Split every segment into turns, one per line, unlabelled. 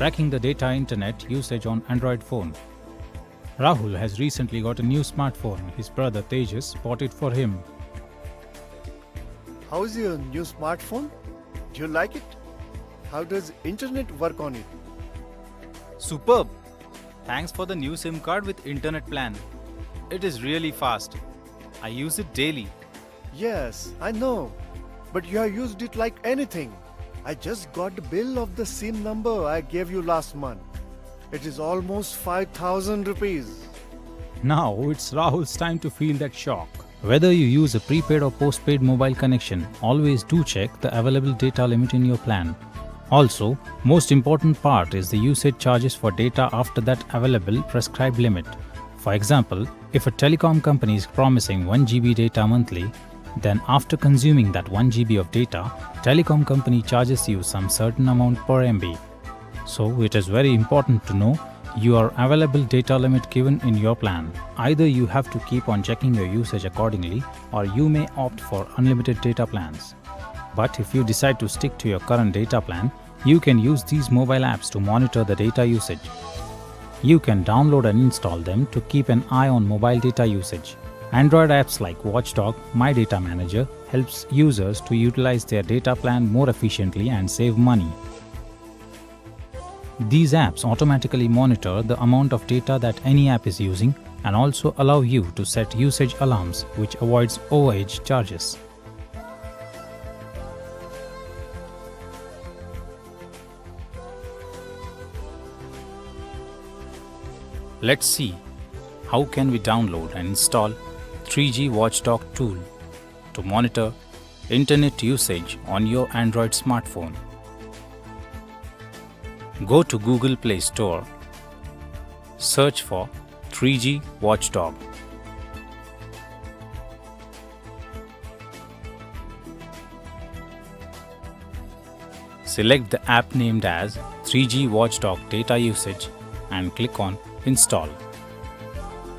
tracking the data internet usage on Android phone. Rahul has recently got a new smartphone. His brother Tejas bought it for him.
How's your new smartphone? Do you like it? How does internet work on it?
Superb! Thanks for the new SIM card with internet plan. It is really fast. I use it daily.
Yes, I know. But you have used it like anything. I just got the bill of the SIM number I gave you last month. It is almost 5,000 rupees.
Now it's Rahul's time to feel that shock. Whether you use a prepaid or postpaid mobile connection, always do check the available data limit in your plan. Also, most important part is the usage charges for data after that available prescribed limit. For example, if a telecom company is promising 1 GB data monthly, then after consuming that 1 GB of data, telecom company charges you some certain amount per MB. So it is very important to know your available data limit given in your plan. Either you have to keep on checking your usage accordingly, or you may opt for unlimited data plans. But if you decide to stick to your current data plan, you can use these mobile apps to monitor the data usage. You can download and install them to keep an eye on mobile data usage. Android apps like Watchdog, My Data Manager helps users to utilize their data plan more efficiently and save money. These apps automatically monitor the amount of data that any app is using and also allow you to set usage alarms, which avoids overage charges. Let's see how can we download and install 3G Watchdog tool to monitor internet usage on your Android smartphone. Go to Google Play Store, search for 3G Watchdog. Select the app named as 3G Watchdog Data Usage and click on Install.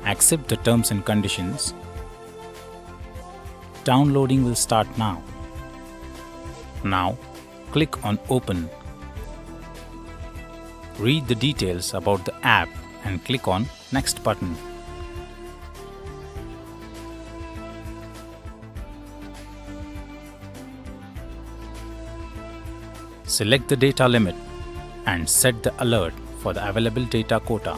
Accept the terms and conditions. Downloading will start now. Now, click on Open. Read the details about the app and click on Next button. Select the data limit and set the alert for the available data quota.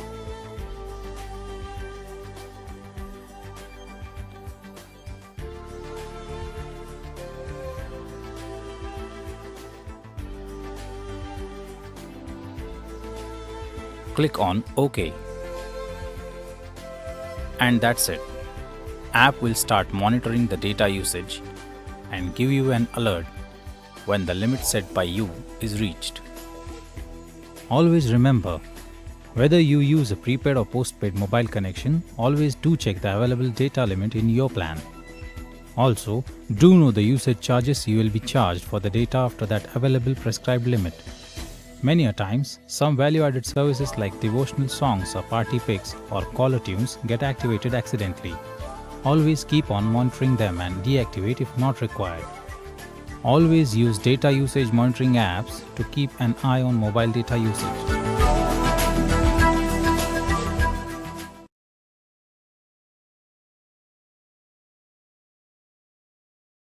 Click on OK. And that's it. App will start monitoring the data usage and give you an alert when the limit set by you is reached. Always remember, whether you use a prepaid or postpaid mobile connection, always do check the available data limit in your plan. Also, do know the usage charges you will be charged for the data after that available prescribed limit. Many a times, some value-added services like devotional songs or party pics or caller tunes get activated accidentally. Always keep on monitoring them and deactivate if not required. Always use data usage monitoring apps to keep an eye on mobile data usage.